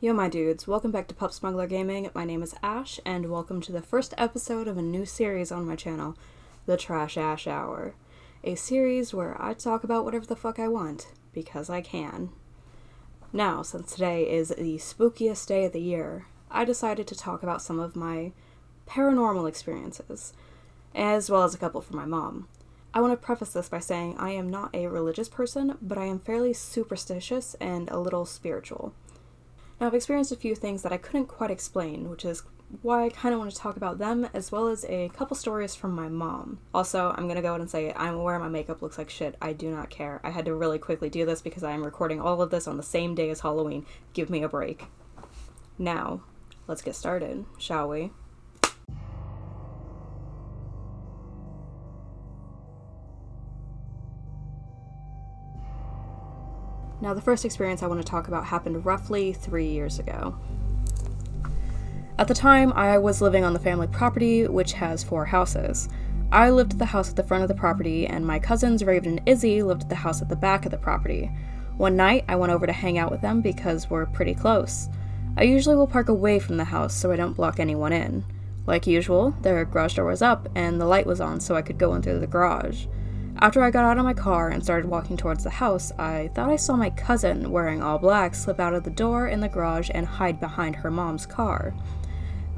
Yo my dudes, welcome back to Pup Smuggler Gaming. My name is Ash, and welcome to the first episode of a new series on my channel, The Trash Ash Hour. A series where I talk about whatever the fuck I want, because I can. Now, since today is the spookiest day of the year, I decided to talk about some of my paranormal experiences, as well as a couple from my mom. I want to preface this by saying I am not a religious person, but I am fairly superstitious and a little spiritual. Now, I've experienced a few things that I couldn't quite explain, which is why I kind of want to talk about them, as well as a couple stories from my mom. Also, I'm going to go ahead and say I'm aware my makeup looks like shit. I do not care. I had to really quickly do this because I am recording all of this on the same day as Halloween. Give me a break. Now, let's get started, shall we? Now, the first experience I want to talk about happened roughly 3 years ago. At the time, I was living on the family property, which has 4 houses. I lived at the house at the front of the property, and my cousins Raven and Izzy lived at the house at the back of the property. One night, I went over to hang out with them because we're pretty close. I usually will park away from the house so I don't block anyone in. Like usual, their garage door was up, and the light was on so I could go in through the garage. After I got out of my car and started walking towards the house, I thought I saw my cousin, wearing all black, slip out of the door in the garage and hide behind her mom's car.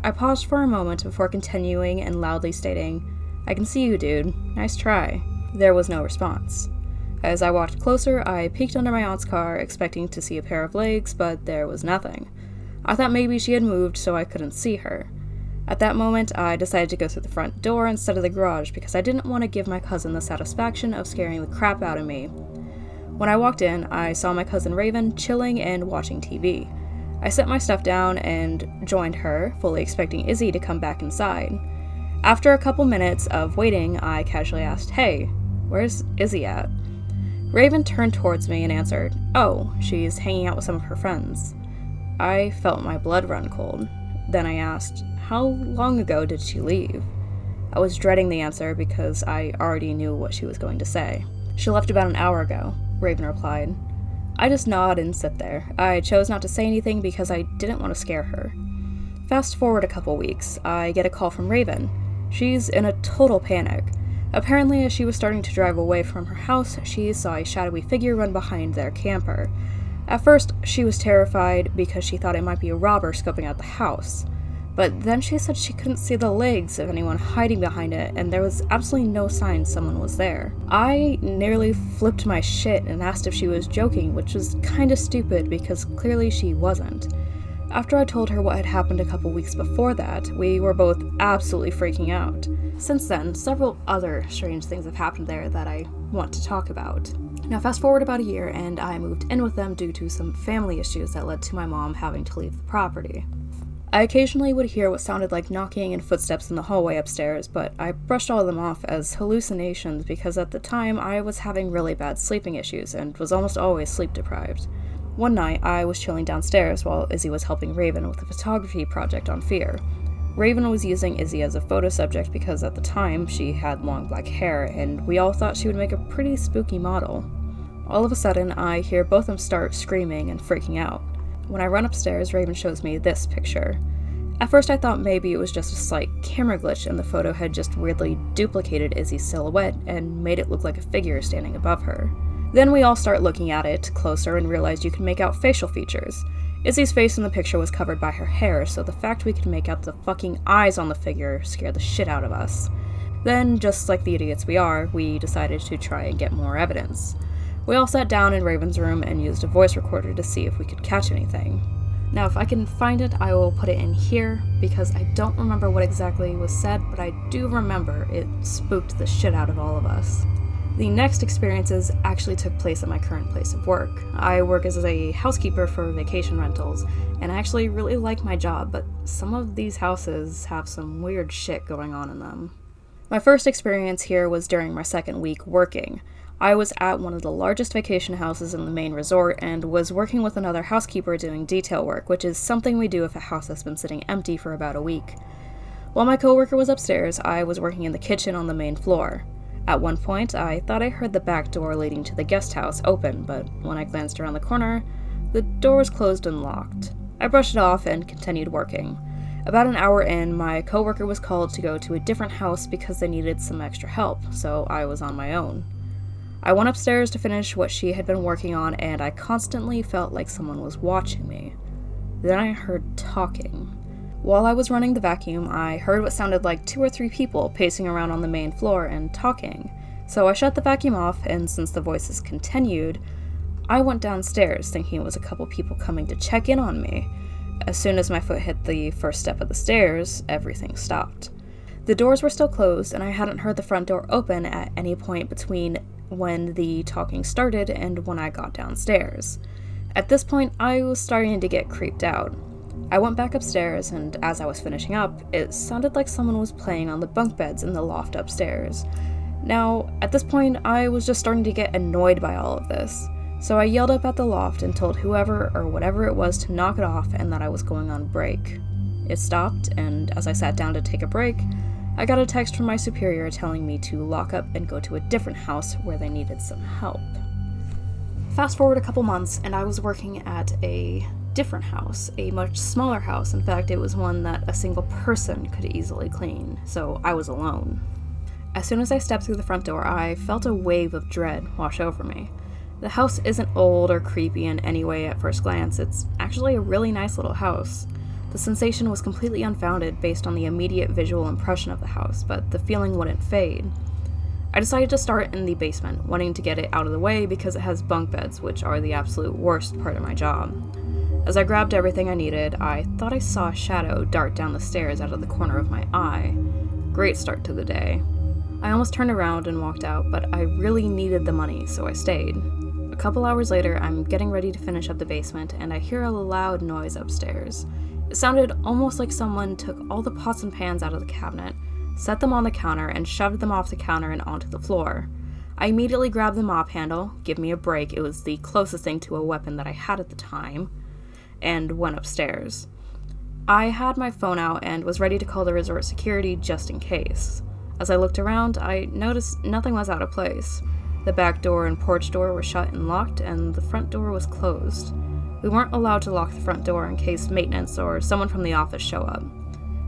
I paused for a moment before continuing and loudly stating, "I can see you, dude. Nice try." There was no response. As I walked closer, I peeked under my aunt's car, expecting to see a pair of legs, but there was nothing. I thought maybe she had moved so I couldn't see her. At that moment, I decided to go through the front door instead of the garage because I didn't want to give my cousin the satisfaction of scaring the crap out of me. When I walked in, I saw my cousin Raven chilling and watching TV. I set my stuff down and joined her, fully expecting Izzy to come back inside. After a couple minutes of waiting, I casually asked, "Hey, where's Izzy at?" Raven turned towards me and answered, "Oh, she's hanging out with some of her friends." I felt my blood run cold. Then I asked, "How long ago did she leave?" I was dreading the answer because I already knew what she was going to say. "She left about an hour ago," Raven replied. I just nod and sit there. I chose not to say anything because I didn't want to scare her. Fast forward a couple weeks, I get a call from Raven. She's in a total panic. Apparently, as she was starting to drive away from her house, she saw a shadowy figure run behind their camper. At first, she was terrified because she thought it might be a robber scoping out the house. But then she said she couldn't see the legs of anyone hiding behind it, and there was absolutely no sign someone was there. I nearly flipped my shit and asked if she was joking, which was kinda stupid because clearly she wasn't. After I told her what had happened a couple weeks before that, we were both absolutely freaking out. Since then, several other strange things have happened there that I want to talk about. Now fast forward about a year, and I moved in with them due to some family issues that led to my mom having to leave the property. I occasionally would hear what sounded like knocking and footsteps in the hallway upstairs, but I brushed all of them off as hallucinations because at the time I was having really bad sleeping issues and was almost always sleep deprived. One night, I was chilling downstairs while Izzy was helping Raven with a photography project on Fear. Raven was using Izzy as a photo subject because at the time she had long black hair, and we all thought she would make a pretty spooky model. All of a sudden, I hear both of them start screaming and freaking out. When I run upstairs, Raven shows me this picture. At first I thought maybe it was just a slight camera glitch and the photo had just weirdly duplicated Izzy's silhouette and made it look like a figure standing above her. Then we all start looking at it closer and realized you can make out facial features. Izzy's face in the picture was covered by her hair, so the fact we could make out the fucking eyes on the figure scared the shit out of us. Then, just like the idiots we are, we decided to try and get more evidence. We all sat down in Raven's room and used a voice recorder to see if we could catch anything. Now, if I can find it, I will put it in here, because I don't remember what exactly was said, but I do remember it spooked the shit out of all of us. The next experiences actually took place at my current place of work. I work as a housekeeper for vacation rentals, and I actually really like my job, but some of these houses have some weird shit going on in them. My first experience here was during my second week working. I was at one of the largest vacation houses in the main resort and was working with another housekeeper doing detail work, which is something we do if a house has been sitting empty for about a week. While my coworker was upstairs, I was working in the kitchen on the main floor. At one point, I thought I heard the back door leading to the guest house open, but when I glanced around the corner, the door was closed and locked. I brushed it off and continued working. About an hour in, my coworker was called to go to a different house because they needed some extra help, so I was on my own. I went upstairs to finish what she had been working on, and I constantly felt like someone was watching me. Then I heard talking. While I was running the vacuum, I heard what sounded like 2 or 3 people pacing around on the main floor and talking, so I shut the vacuum off, and since the voices continued, I went downstairs thinking it was a couple people coming to check in on me. As soon as my foot hit the first step of the stairs, everything stopped. The doors were still closed, and I hadn't heard the front door open at any point between when the talking started and when I got downstairs. At this point, I was starting to get creeped out. I went back upstairs, and as I was finishing up, it sounded like someone was playing on the bunk beds in the loft upstairs. Now, at this point, I was just starting to get annoyed by all of this. So I yelled up at the loft and told whoever or whatever it was to knock it off and that I was going on break. It stopped, and as I sat down to take a break, I got a text from my superior telling me to lock up and go to a different house where they needed some help. Fast forward a couple months, and I was working at a different house, a much smaller house. In fact, it was one that a single person could easily clean, so I was alone. As soon as I stepped through the front door, I felt a wave of dread wash over me. The house isn't old or creepy in any way at first glance. It's actually a really nice little house. The sensation was completely unfounded based on the immediate visual impression of the house, but the feeling wouldn't fade. I decided to start in the basement, wanting to get it out of the way because it has bunk beds, which are the absolute worst part of my job. As I grabbed everything I needed, I thought I saw a shadow dart down the stairs out of the corner of my eye. Great start to the day. I almost turned around and walked out, but I really needed the money, so I stayed. A couple hours later, I'm getting ready to finish up the basement, and I hear a loud noise upstairs. It sounded almost like someone took all the pots and pans out of the cabinet, set them on the counter, and shoved them off the counter and onto the floor. I immediately grabbed the mop handle, give me a break, it was the closest thing to a weapon that I had at the time, and went upstairs. I had my phone out and was ready to call the resort security just in case. As I looked around, I noticed nothing was out of place. The back door and porch door were shut and locked, and the front door was closed. We weren't allowed to lock the front door in case maintenance or someone from the office show up.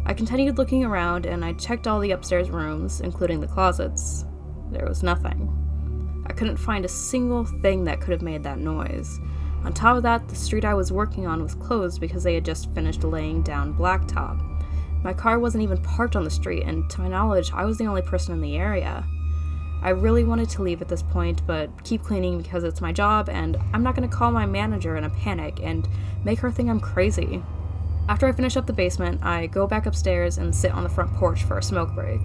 I continued looking around, and I checked all the upstairs rooms, including the closets. There was nothing. I couldn't find a single thing that could have made that noise. On top of that, the street I was working on was closed because they had just finished laying down blacktop. My car wasn't even parked on the street, and to my knowledge, I was the only person in the area. I really wanted to leave at this point, but keep cleaning because it's my job, and I'm not going to call my manager in a panic and make her think I'm crazy. After I finish up the basement, I go back upstairs and sit on the front porch for a smoke break.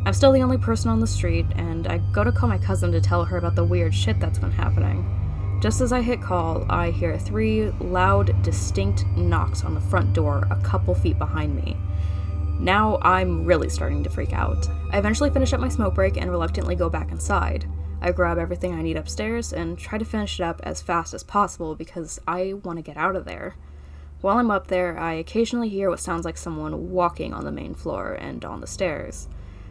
I'm still the only person on the street, and I go to call my cousin to tell her about the weird shit that's been happening. Just as I hit call, I hear 3 loud, distinct knocks on the front door a couple feet behind me. Now I'm really starting to freak out. I eventually finish up my smoke break and reluctantly go back inside. I grab everything I need upstairs and try to finish it up as fast as possible because I want to get out of there. While I'm up there, I occasionally hear what sounds like someone walking on the main floor and on the stairs.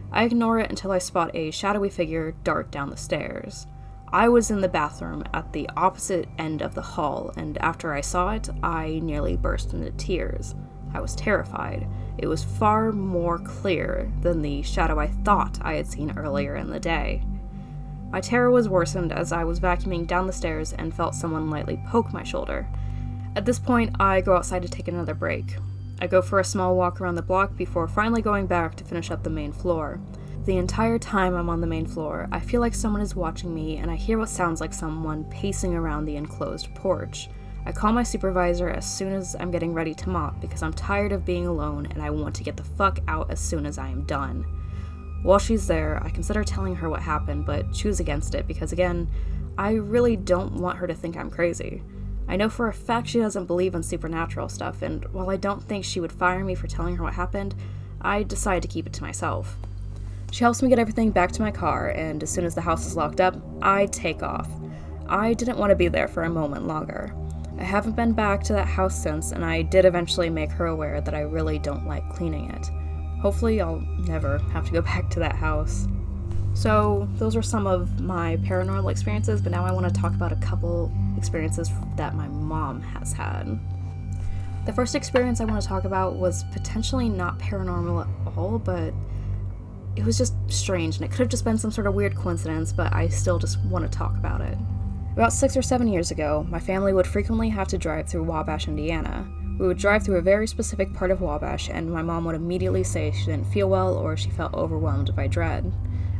I ignore it until I spot a shadowy figure dart down the stairs. I was in the bathroom at the opposite end of the hall, and after I saw it, I nearly burst into tears. I was terrified. It was far more clear than the shadow I thought I had seen earlier in the day. My terror was worsened as I was vacuuming down the stairs and felt someone lightly poke my shoulder. At this point, I go outside to take another break. I go for a small walk around the block before finally going back to finish up the main floor. The entire time I'm on the main floor, I feel like someone is watching me, and I hear what sounds like someone pacing around the enclosed porch. I call my supervisor as soon as I'm getting ready to mop because I'm tired of being alone and I want to get the fuck out as soon as I am done. While she's there, I consider telling her what happened, but choose against it because, again, I really don't want her to think I'm crazy. I know for a fact she doesn't believe in supernatural stuff, and while I don't think she would fire me for telling her what happened, I decide to keep it to myself. She helps me get everything back to my car, and as soon as the house is locked up, I take off. I didn't want to be there for a moment longer. I haven't been back to that house since, and I did eventually make her aware that I really don't like cleaning it. Hopefully I'll never have to go back to that house. So those are some of my paranormal experiences, but now I want to talk about a couple experiences that my mom has had. The first experience I want to talk about was potentially not paranormal at all, but it was just strange, and it could have just been some sort of weird coincidence, but I still just want to talk about it. About 6 or 7 years ago, my family would frequently have to drive through Wabash, Indiana. We would drive through a very specific part of Wabash, and my mom would immediately say she didn't feel well or she felt overwhelmed by dread.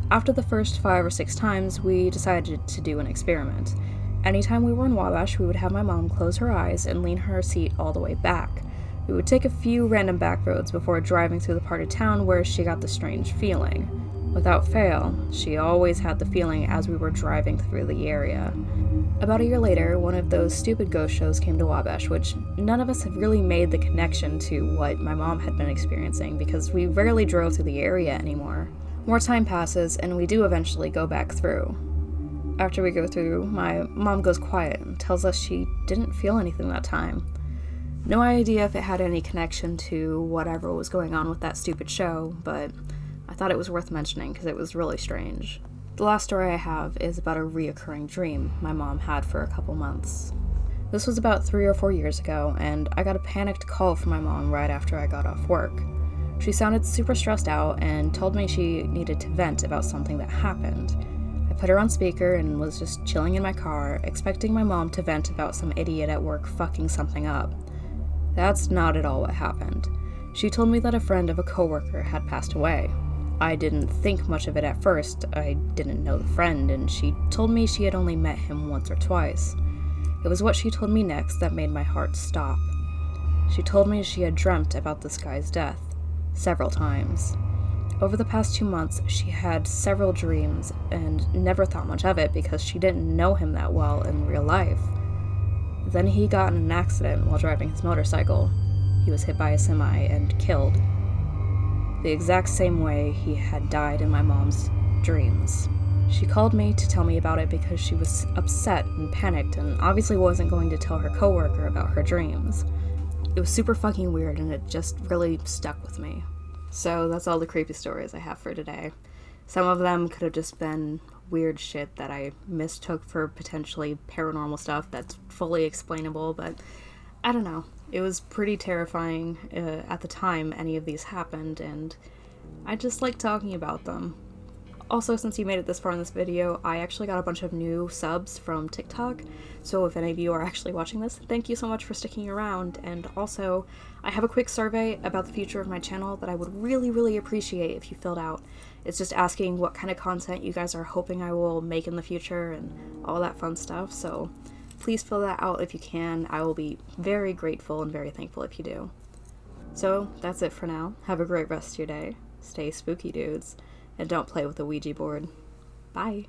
After the first 5 or 6 times, we decided to do an experiment. Anytime we were in Wabash, we would have my mom close her eyes and lean her seat all the way back. We would take a few random back roads before driving through the part of town where she got the strange feeling. Without fail, she always had the feeling as we were driving through the area. About a year later, one of those stupid ghost shows came to Wabash, which none of us had really made the connection to what my mom had been experiencing because we rarely drove through the area anymore. More time passes, and we do eventually go back through. After we go through, my mom goes quiet and tells us she didn't feel anything that time. No idea if it had any connection to whatever was going on with that stupid show, but I thought it was worth mentioning because it was really strange. The last story I have is about a reoccurring dream my mom had for a couple months. This was about 3 or 4 years ago, and I got a panicked call from my mom right after I got off work. She sounded super stressed out and told me she needed to vent about something that happened. I put her on speaker and was just chilling in my car, expecting my mom to vent about some idiot at work fucking something up. That's not at all what happened. She told me that a friend of a coworker had passed away. I didn't think much of it at first. I didn't know the friend, and she told me she had only met him once or twice. It was what she told me next that made my heart stop. She told me she had dreamt about this guy's death several times. Over the past 2 months, she had several dreams and never thought much of it because she didn't know him that well in real life. Then he got in an accident while driving his motorcycle. He was hit by a semi and killed. The exact same way he had died in my mom's dreams. She called me to tell me about it because she was upset and panicked and obviously wasn't going to tell her coworker about her dreams. It was super fucking weird and it just really stuck with me. So that's all the creepy stories I have for today. Some of them could have just been weird shit that I mistook for potentially paranormal stuff that's fully explainable, but I don't know. It was pretty terrifying at the time any of these happened, and I just like talking about them. Also, since you made it this far in this video, I actually got a bunch of new subs from TikTok, so if any of you are actually watching this, thank you so much for sticking around, and also, I have a quick survey about the future of my channel that I would really, really appreciate if you filled out. It's just asking what kind of content you guys are hoping I will make in the future and all that fun stuff, so please fill that out if you can. I will be very grateful and very thankful if you do. So, that's it for now. Have a great rest of your day. Stay spooky, dudes. And don't play with the Ouija board. Bye.